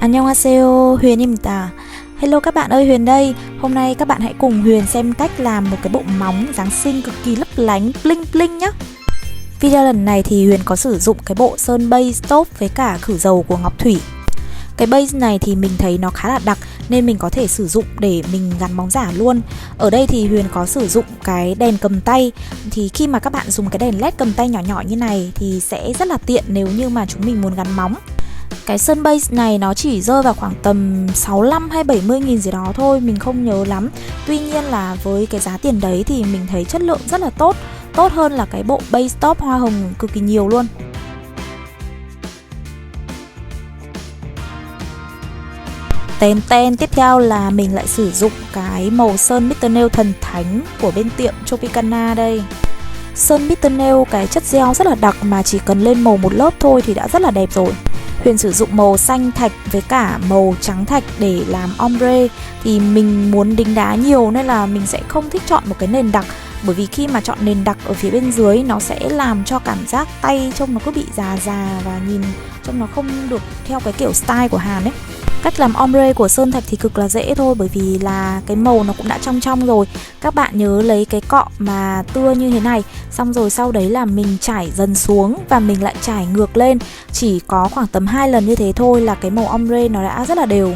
Annyeonghaseyo, Huyền-입니다. Hello các bạn ơi, Huyền đây. Hôm nay các bạn hãy cùng Huyền xem cách làm một cái bộ móng Giáng sinh cực kỳ lấp lánh, bling bling nhé. Video lần này thì Huyền có sử dụng cái bộ sơn base top với cả khử dầu của Ngọc Thủy. Cái base này thì mình thấy nó khá là đặc nên mình có thể sử dụng để mình gắn móng giả luôn. Ở đây thì Huyền có sử dụng cái đèn cầm tay. Thì khi mà các bạn dùng cái đèn led cầm tay nhỏ nhỏ như này thì sẽ rất là tiện nếu như mà chúng mình muốn gắn móng. Cái sơn base này nó chỉ rơi vào khoảng tầm 65 hay 70 nghìn gì đó thôi, mình không nhớ lắm. Tuy nhiên là với cái giá tiền đấy thì mình thấy chất lượng rất là tốt. Tốt hơn là cái bộ base top hoa hồng cực kỳ nhiều luôn. Tiếp theo là mình lại sử dụng cái màu sơn Mr. Nail thần thánh của bên tiệm Tropicana đây. Sơn Mr. Nail cái chất gel rất là đặc mà chỉ cần lên màu một lớp thôi thì đã rất là đẹp rồi. Huyền sử dụng màu xanh thạch với cả màu trắng thạch để làm ombre. Thì mình muốn đính đá nhiều nên là mình sẽ không thích chọn một cái nền đặc. Bởi vì khi mà chọn nền đặc ở phía bên dưới nó sẽ làm cho cảm giác tay trông nó cứ bị già và nhìn trông nó không được theo cái kiểu style của Hàn ấy. Cách làm ombre của sơn thạch thì cực là dễ thôi, bởi vì là cái màu nó cũng đã trong rồi. Các bạn nhớ lấy cái cọ mà tưa như thế này, xong rồi sau đấy là mình trải dần xuống và mình lại trải ngược lên. Chỉ có khoảng tầm 2 lần như thế thôi là cái màu ombre nó đã rất là đều.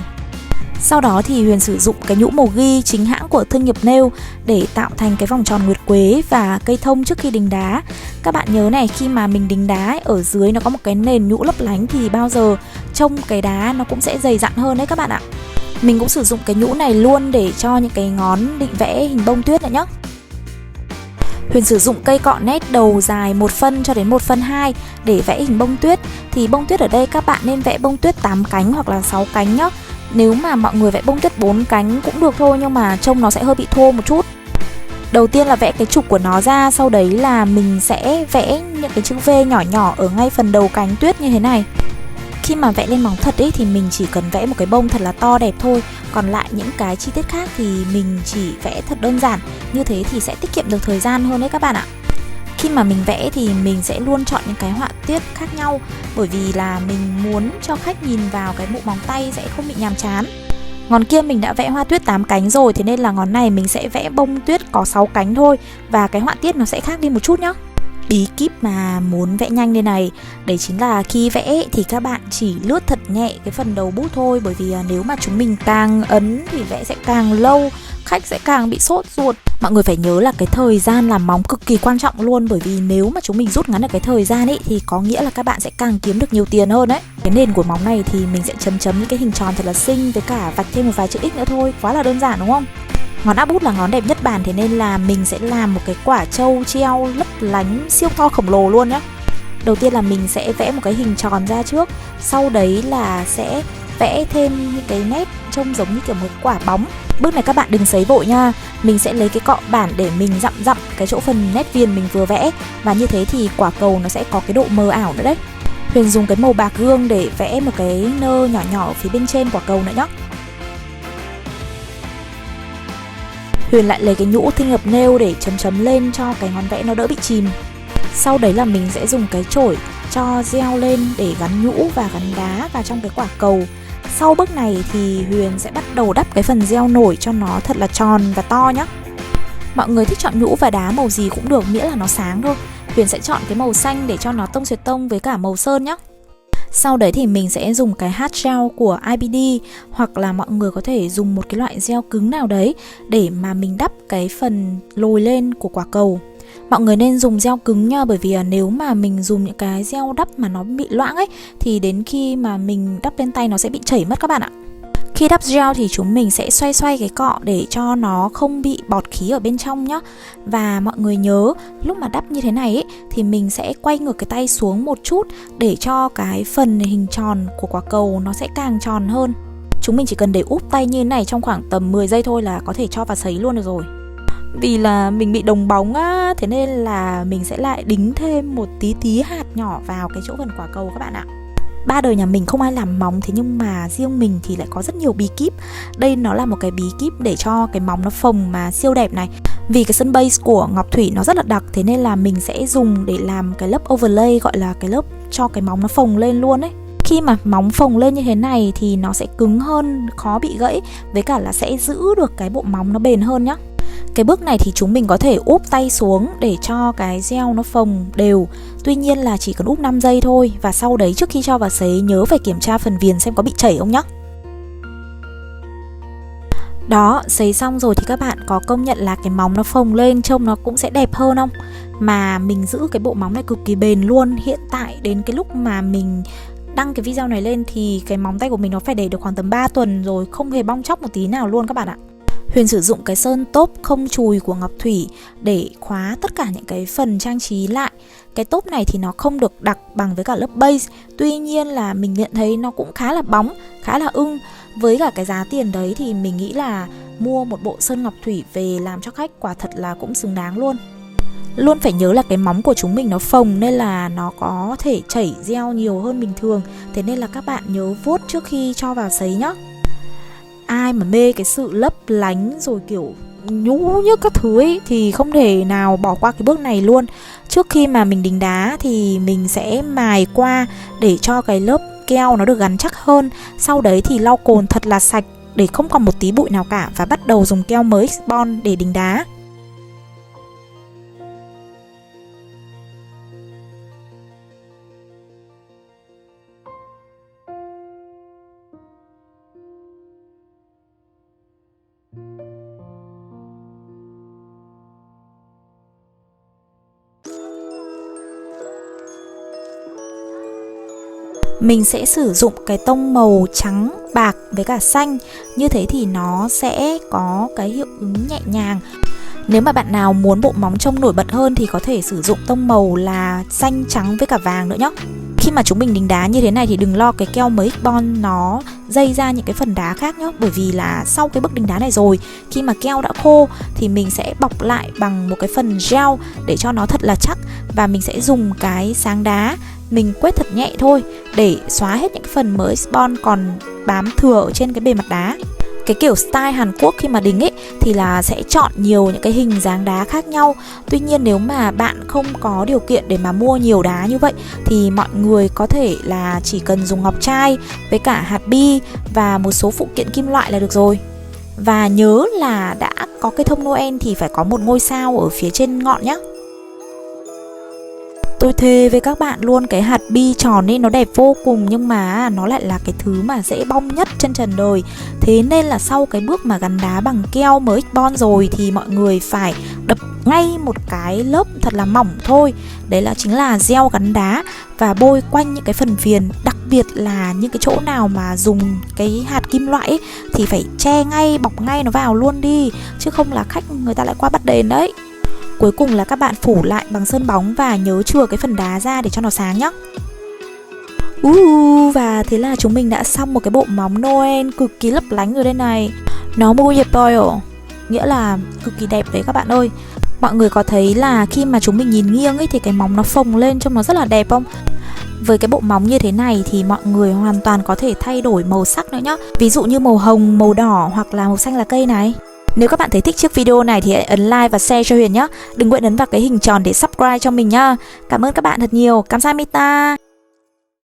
Sau đó thì Huyền sử dụng cái nhũ màu ghi chính hãng của thương nghiệp Nail để tạo thành cái vòng tròn nguyệt quế và cây thông trước khi đính đá. Các bạn nhớ này, khi mà mình đính đá ấy, ở dưới nó có một cái nền nhũ lấp lánh thì bao giờ trông cái đá nó cũng sẽ dày dặn hơn đấy các bạn ạ. Mình cũng sử dụng cái nhũ này luôn để cho những cái ngón định vẽ hình bông tuyết nữa nhé. Huyền sử dụng cây cọ nét đầu dài 1 phân cho đến 1 phân 2 để vẽ hình bông tuyết. Thì bông tuyết ở đây các bạn nên vẽ bông tuyết 8 cánh hoặc là 6 cánh nhé. Nếu mà mọi người vẽ bông tuyết 4 cánh cũng được thôi, nhưng mà trông nó sẽ hơi bị thô một chút. Đầu tiên là vẽ cái trục của nó ra, sau đấy là mình sẽ vẽ những cái chữ V nhỏ nhỏ ở ngay phần đầu cánh tuyết như thế này. Khi mà vẽ lên móng thật ấy thì mình chỉ cần vẽ một cái bông thật là to đẹp thôi. Còn lại những cái chi tiết khác thì mình chỉ vẽ thật đơn giản. Như thế thì sẽ tiết kiệm được thời gian hơn đấy các bạn ạ. Khi mà mình vẽ thì mình sẽ luôn chọn những cái họa tiết khác nhau, bởi vì là mình muốn cho khách nhìn vào cái bộ móng tay sẽ không bị nhàm chán. Ngón kia mình đã vẽ hoa tuyết 8 cánh rồi, thế nên là ngón này mình sẽ vẽ bông tuyết có 6 cánh thôi. Và cái họa tiết nó sẽ khác đi một chút nhá. Bí kíp mà muốn vẽ nhanh đây này, đấy chính là khi vẽ thì các bạn chỉ lướt thật nhẹ cái phần đầu bút thôi. Bởi vì nếu mà chúng mình càng ấn thì vẽ sẽ càng lâu, khách sẽ càng bị sốt ruột. Mọi người phải nhớ là cái thời gian làm móng cực kỳ quan trọng luôn. Bởi vì nếu mà chúng mình rút ngắn được cái thời gian ấy thì có nghĩa là các bạn sẽ càng kiếm được nhiều tiền hơn đấy. Cái nền của móng này thì mình sẽ chấm những cái hình tròn thật là xinh với cả vạch thêm một vài chữ X nữa thôi. Quá là đơn giản đúng không? Ngón áp út là ngón đẹp nhất bản, thế nên là mình sẽ làm một cái quả trâu treo lấp lánh siêu to khổng lồ luôn nhá. Đầu tiên là mình sẽ vẽ một cái hình tròn ra trước, sau đấy là sẽ vẽ thêm những cái nét trông giống như kiểu một quả bóng. Bước này các bạn đừng sấy vội nha. Mình sẽ lấy cái cọ bản để mình dặm cái chỗ phần nét viền mình vừa vẽ. Và như thế thì quả cầu nó sẽ có cái độ mờ ảo nữa đấy. Huyền dùng cái màu bạc gương để vẽ một cái nơ nhỏ nhỏ ở phía bên trên quả cầu nữa nhá. Huyền lại lấy cái nhũ thương nghiệp Nail để chấm lên cho cái ngón vẽ nó đỡ bị chìm. Sau đấy là mình sẽ dùng cái chổi cho gel lên để gắn nhũ và gắn đá vào trong cái quả cầu. Sau bước này thì Huyền sẽ bắt đầu đắp cái phần gel nổi cho nó thật là tròn và to nhé. Mọi người thích chọn nhũ và đá màu gì cũng được, miễn là nó sáng thôi. Huyền sẽ chọn cái màu xanh để cho nó tông xuyệt tông với cả màu sơn nhé. Sau đấy thì mình sẽ dùng cái hard gel của IBD, hoặc là mọi người có thể dùng một cái loại gel cứng nào đấy để mà mình đắp cái phần lồi lên của quả cầu. Mọi người nên dùng gel cứng nha, bởi vì nếu mà mình dùng những cái gel đắp mà nó bị loãng ấy thì đến khi mà mình đắp lên tay nó sẽ bị chảy mất các bạn ạ. Khi đắp gel thì chúng mình sẽ xoay cái cọ để cho nó không bị bọt khí ở bên trong nhá. Và mọi người nhớ lúc mà đắp như thế này ấy, thì mình sẽ quay ngược cái tay xuống một chút để cho cái phần hình tròn của quả cầu nó sẽ càng tròn hơn. Chúng mình chỉ cần để úp tay như thế này trong khoảng tầm 10 giây thôi là có thể cho vào sấy luôn được rồi. Vì là mình bị đồng bóng á, thế nên là mình sẽ lại đính thêm một tí hạt nhỏ vào cái chỗ phần quả cầu các bạn ạ. Ba đời nhà mình không ai làm móng, thế nhưng mà riêng mình thì lại có rất nhiều bí kíp. Đây nó là một cái bí kíp để cho cái móng nó phồng mà siêu đẹp này. Vì cái sơn base của Ngọc Thủy nó rất là đặc, thế nên là mình sẽ dùng để làm cái lớp overlay, gọi là cái lớp cho cái móng nó phồng lên luôn ấy. Khi mà móng phồng lên như thế này thì nó sẽ cứng hơn, khó bị gãy, với cả là sẽ giữ được cái bộ móng nó bền hơn nhá. Cái bước này thì chúng mình có thể úp tay xuống để cho cái gel nó phồng đều. Tuy nhiên là chỉ cần úp 5 giây thôi. Và sau đấy trước khi cho vào sấy nhớ phải kiểm tra phần viền xem có bị chảy không nhá. Đó, sấy xong rồi thì các bạn có công nhận là cái móng nó phồng lên trông nó cũng sẽ đẹp hơn không? Mà mình giữ cái bộ móng này cực kỳ bền luôn. Hiện tại đến cái lúc mà mình đăng cái video này lên thì cái móng tay của mình nó phải để được khoảng tầm 3 tuần rồi, không hề bong chóc một tí nào luôn các bạn ạ. Huyền sử dụng cái sơn tốp không chùi của Ngọc Thủy để khóa tất cả những cái phần trang trí lại. Cái tốp này thì nó không được đặc bằng với cả lớp base. Tuy nhiên là mình nhận thấy nó cũng khá là bóng, khá là ưng. Với cả cái giá tiền đấy thì mình nghĩ là mua một bộ sơn Ngọc Thủy về làm cho khách quả thật là cũng xứng đáng luôn. Luôn phải nhớ là cái móng của chúng mình nó phồng nên là nó có thể chảy gel nhiều hơn bình thường. Thế nên là các bạn nhớ vuốt trước khi cho vào sấy nhá. Ai mà mê cái sự lấp lánh rồi kiểu nhũ nhức các thứ ấy thì không thể nào bỏ qua cái bước này luôn. Trước khi mà mình đính đá thì mình sẽ mài qua để cho cái lớp keo nó được gắn chắc hơn. Sau đấy thì lau cồn thật là sạch để không còn một tí bụi nào cả và bắt đầu dùng keo mới X-Bond để đính đá. Mình sẽ sử dụng cái tông màu trắng, bạc với cả xanh. Như thế thì nó sẽ có cái hiệu ứng nhẹ nhàng. Nếu mà bạn nào muốn bộ móng trông nổi bật hơn thì có thể sử dụng tông màu là xanh, trắng với cả vàng nữa nhé. Khi mà chúng mình đính đá như thế này thì đừng lo cái keo mới X-Bond nó dây ra những cái phần đá khác nhé. Bởi vì là sau cái bước đính đá này rồi, khi mà keo đã khô thì mình sẽ bọc lại bằng một cái phần gel để cho nó thật là chắc. Và mình sẽ dùng cái sáng đá, mình quét thật nhẹ thôi để xóa hết những cái phần mới X-Bond còn bám thừa ở trên cái bề mặt đá. Cái kiểu style Hàn Quốc khi mà đính ấy thì là sẽ chọn nhiều những cái hình dáng đá khác nhau. Tuy nhiên nếu mà bạn không có điều kiện để mà mua nhiều đá như vậy thì mọi người có thể là chỉ cần dùng ngọc trai với cả hạt bi và một số phụ kiện kim loại là được rồi. Và nhớ là đã có cây thông Noel thì phải có một ngôi sao ở phía trên ngọn nhé. Tôi thề với các bạn luôn, cái hạt bi tròn ấy nó đẹp vô cùng nhưng mà nó lại là cái thứ mà dễ bong nhất trên trần đời. Thế nên là sau cái bước mà gắn đá bằng keo mới X-Bond rồi thì mọi người phải đập ngay một cái lớp thật là mỏng thôi. Đấy là chính là gel gắn đá và bôi quanh những cái phần viền. Đặc biệt là những cái chỗ nào mà dùng cái hạt kim loại ấy, thì phải che ngay, bọc ngay nó vào luôn đi. Chứ không là khách người ta lại qua bắt đền đấy. Cuối cùng là các bạn phủ lại bằng sơn bóng và nhớ chừa cái phần đá ra để cho nó sáng nhá. Và thế là chúng mình đã xong một cái bộ móng Noel cực kỳ lấp lánh rồi đây này. Nó muy 예뻐요, nghĩa là cực kỳ đẹp đấy các bạn ơi. Mọi người có thấy là khi mà chúng mình nhìn nghiêng ấy thì cái móng nó phồng lên trông nó rất là đẹp không? Với cái bộ móng như thế này thì mọi người hoàn toàn có thể thay đổi màu sắc nữa nhá. Ví dụ như màu hồng, màu đỏ hoặc là màu xanh lá cây này. Nếu các bạn thấy thích chiếc video này thì hãy ấn like và share cho Huyền nhé. Đừng quên ấn vào cái hình tròn để subscribe cho mình nhá. Cảm ơn các bạn thật nhiều. Kamsahamnida.